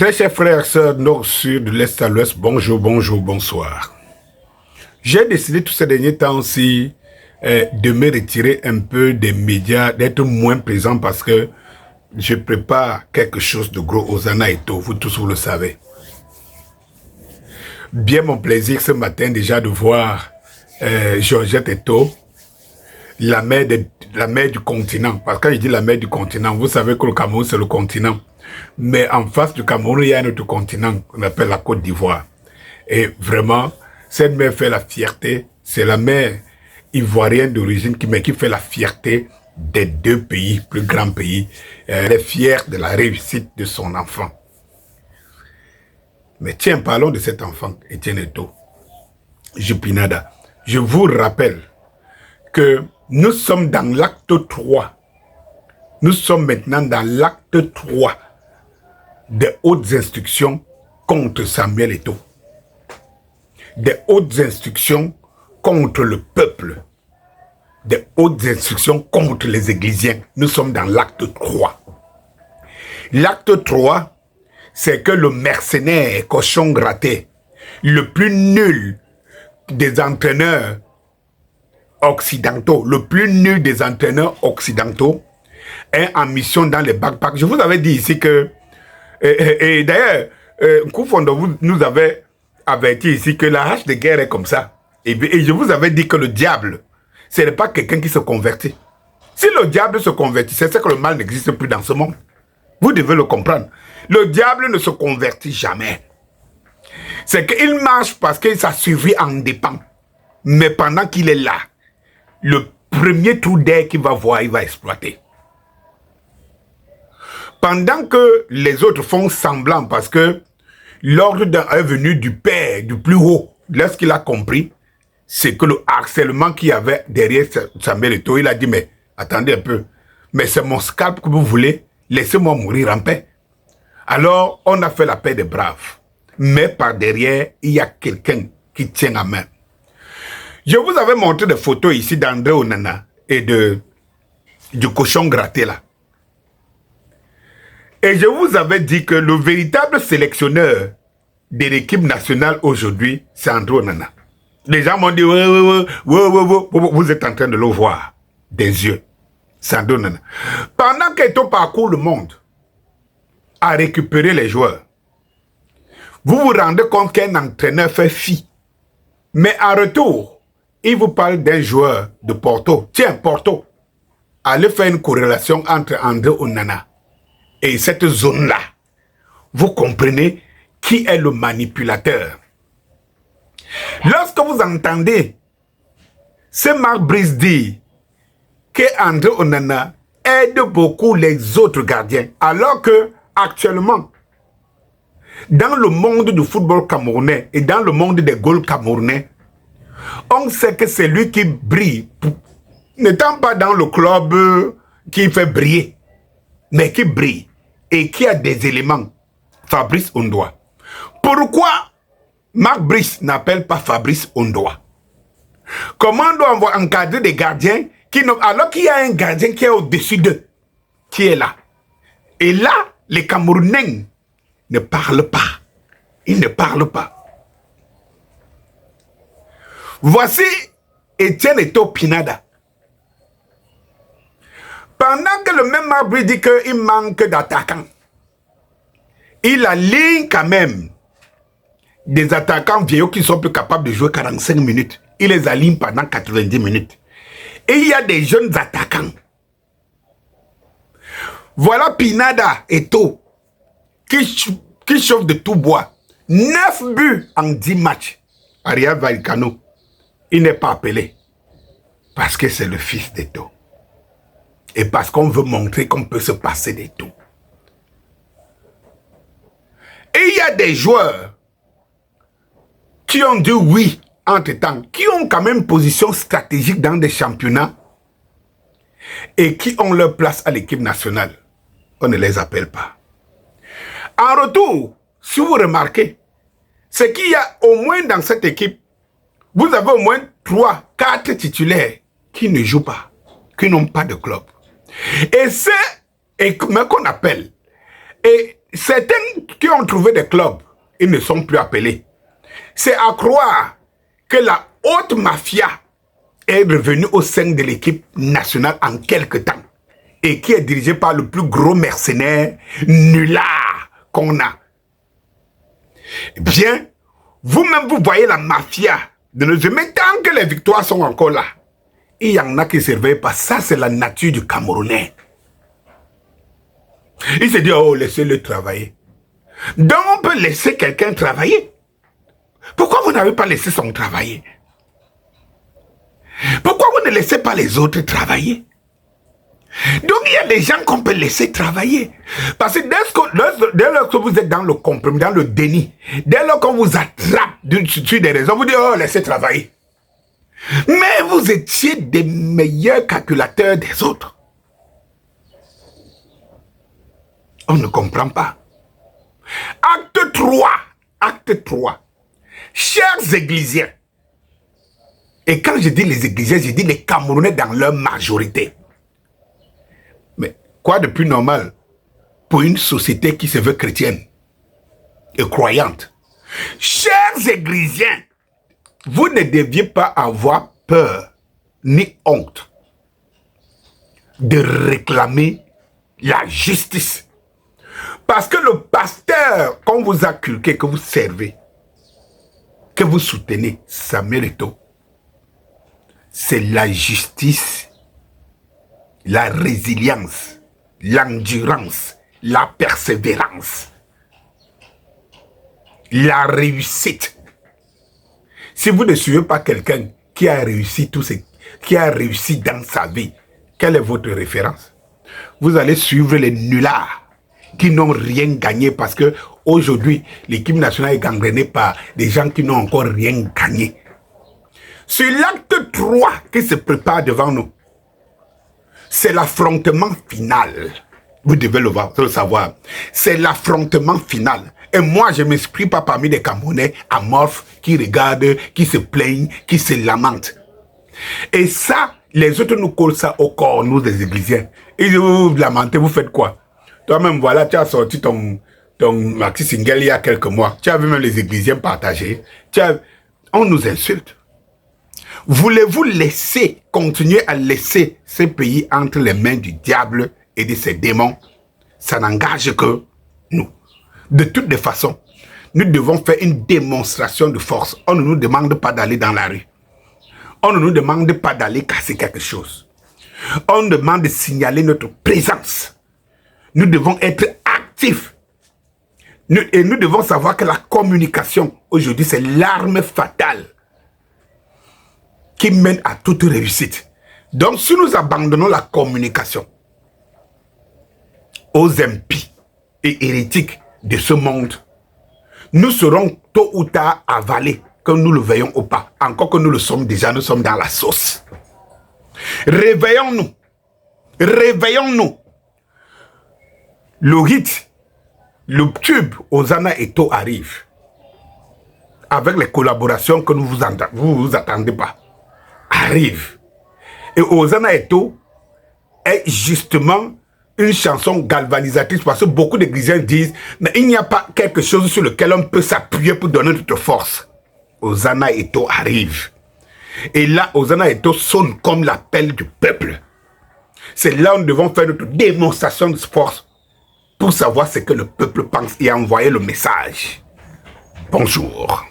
Très chers frères et sœurs, nord, sud, de l'est à l'ouest, bonjour, bonjour, bonsoir. J'ai décidé tous ces derniers temps-ci de me retirer un peu des médias, d'être moins présent parce que je prépare quelque chose de gros aux Hosanna Eto'o, vous tous vous le savez. Bien mon plaisir ce matin déjà de voir Georgette Eto'o, la mère du continent. Parce que quand je dis la mère du continent, vous savez que le Cameroun c'est le continent. Mais en face du Cameroun, il y a un autre continent qu'on appelle la Côte d'Ivoire. Et vraiment, cette mère fait la fierté. C'est la mère ivoirienne d'origine qui fait la fierté des deux pays, plus grands pays. Elle est fière de la réussite de son enfant. Mais tiens, parlons de cet enfant, Etienne Eto'o, Jupinada. Je vous rappelle que nous sommes dans l'acte 3. Nous sommes maintenant dans l'acte 3 des hautes instructions contre Samuel Eto'o. Des hautes instructions contre le peuple. Des hautes instructions contre les Églisiens. Nous sommes dans l'acte 3. L'acte 3, c'est que le mercenaire cochon gratté, le plus nul des entraîneurs occidentaux, est en mission dans les backpacks. Je vous avais dit ici que, et d'ailleurs, Koufondo nous avait averti ici que la hache de guerre est comme ça. Et je vous avais dit que le diable, ce n'est pas quelqu'un qui se convertit. Si le diable se convertit, c'est que le mal n'existe plus dans ce monde. Vous devez le comprendre. Le diable ne se convertit jamais. C'est qu'il marche parce que sa survie en dépend. Mais pendant qu'il est là, le premier trou d'air qu'il va voir, il va exploiter. Pendant que les autres font semblant parce que l'ordre est venu du Père, du plus haut, lorsqu'il a compris, c'est que le harcèlement qu'il y avait derrière Samuel Eto'o, il a dit, mais attendez un peu, mais c'est mon scalp que vous voulez, laissez-moi mourir en paix. Alors, on a fait la paix des braves. Mais par derrière, il y a quelqu'un qui tient la main. Je vous avais montré des photos ici d'André Onana et du cochon gratté là. Et je vous avais dit que le véritable sélectionneur de l'équipe nationale aujourd'hui, c'est André Onana. Les gens m'ont dit, vous êtes en train de le voir des yeux. C'est André Onana. Pendant qu'Eto'o parcourt le monde à récupérer les joueurs, vous vous rendez compte qu'un entraîneur fait fi. Mais en retour, il vous parle d'un joueur de Porto. Tiens, Porto. Allez faire une corrélation entre André Onana et cette zone-là. Vous comprenez qui est le manipulateur. Lorsque vous entendez ce Marc Brice dire que André Onana aide beaucoup les autres gardiens, alors que actuellement, dans le monde du football camerounais et dans le monde des goals camerounais, on sait que c'est lui qui brille, n'étant pas dans le club qui fait briller, mais qui brille et qui a des éléments. Fabrice Ondoa. Pourquoi Marc Brice n'appelle pas Fabrice Ondoa? Comment on doit encadrer des gardiens alors qu'il y a un gardien qui est au-dessus d'eux, qui est là? Et là, les Camerounais ne parlent pas. Ils ne parlent pas. Voici Etienne Eto'o Pinada. Pendant que le même Marc dit qu'il manque d'attaquants, il aligne quand même des attaquants vieux qui sont plus capables de jouer 45 minutes. Il les aligne pendant 90 minutes. Et il y a des jeunes attaquants. Voilà Pinada Eto'o qui chauffe de tout bois. 9 buts en 10 matchs. Ariel Valcano, il n'est pas appelé. Parce que c'est le fils d'Eto'o. Et parce qu'on veut montrer qu'on peut se passer d'Eto'o. Et il y a des joueurs qui ont dit oui entre-temps, qui ont quand même position stratégique dans des championnats et qui ont leur place à l'équipe nationale. On ne les appelle pas. En retour, si vous remarquez, c'est qu'il y a au moins dans cette équipe, vous avez au moins 3, 4 titulaires qui ne jouent pas, qui n'ont pas de club. Et c'est qu'on appelle. Et certains qui ont trouvé des clubs, ils ne sont plus appelés. C'est à croire que la haute mafia est revenue au sein de l'équipe nationale en quelque temps et qui est dirigée par le plus gros mercenaire nulard qu'on a. Bien, vous-même, vous voyez la mafia de nos yeux, mais tant que les victoires sont encore là, il y en a qui ne se réveillent pas. Ça, c'est la nature du Camerounais. Il se dit, oh, laissez-le travailler. Donc, on peut laisser quelqu'un travailler. Pourquoi vous n'avez pas laissé son travailler? Pourquoi vous ne laissez pas les autres travailler? Donc, il y a des gens qu'on peut laisser travailler. Parce que dès lors que vous êtes dans le compromis, dans le déni, dès lors qu'on vous attrape sur des raisons, vous dites, oh, laissez travailler. Mais vous étiez des meilleurs calculateurs des autres. On ne comprend pas. Acte 3. Acte 3. Chers églisiens, et quand je dis les églisiens, je dis les Camerounais dans leur majorité. Mais quoi de plus normal pour une société qui se veut chrétienne et croyante? Chers églisiens, vous ne deviez pas avoir peur ni honte de réclamer la justice. Parce que le pasteur qu'on vous a culqué, que vous servez, que vous soutenez, Samuel Eto'o, c'est la justice, la résilience, l'endurance, la persévérance, la réussite. Si vous ne suivez pas quelqu'un qui a réussi tout ce qui a réussi dans sa vie, quelle est votre référence? Vous allez suivre les nullards qui n'ont rien gagné parce que aujourd'hui, l'équipe nationale est gangrénée par des gens qui n'ont encore rien gagné. Sur l'acte 3 qui se prépare devant nous, c'est l'affrontement final. Vous devez le savoir. C'est l'affrontement final. Et moi, je ne m'exprime pas parmi des Camerounais amorphes qui regardent, qui se plaignent, qui se lamentent. Et ça, les autres nous collent ça au corps, nous, des églisiens. Et vous vous lamentez, vous faites quoi? Toi-même, voilà, tu as sorti ton maxi single il y a quelques mois. Tu as vu même les églisiens partager. On nous insulte. Voulez-vous continuer à laisser ce pays entre les mains du diable et de ses démons? Ça n'engage que nous. De toutes les façons, nous devons faire une démonstration de force. On ne nous demande pas d'aller dans la rue. On ne nous demande pas d'aller casser quelque chose. On demande de signaler notre présence. Nous devons être actifs. Et nous devons savoir que la communication, aujourd'hui, c'est l'arme fatale qui mène à toute réussite. Donc, si nous abandonnons la communication aux impies et hérétiques de ce monde, nous serons tôt ou tard avalés, que nous le veillons ou pas. Encore que nous le sommes déjà, nous sommes dans la sauce. Réveillons-nous. Réveillons-nous. Le hit, le tube Hosanna Eto'o arrive. Avec les collaborations que vous attendez pas. Arrive. Et Hosanna Eto'o est justement une chanson galvanisatrice parce que beaucoup d'églisiens disent mais il n'y a pas quelque chose sur lequel on peut s'appuyer pour donner notre force. Hosanna Eto'o arrive. Et là, Hosanna Eto'o sonne comme l'appel du peuple. C'est là où nous devons faire notre démonstration de force pour savoir ce que le peuple pense et envoyer le message. Bonjour.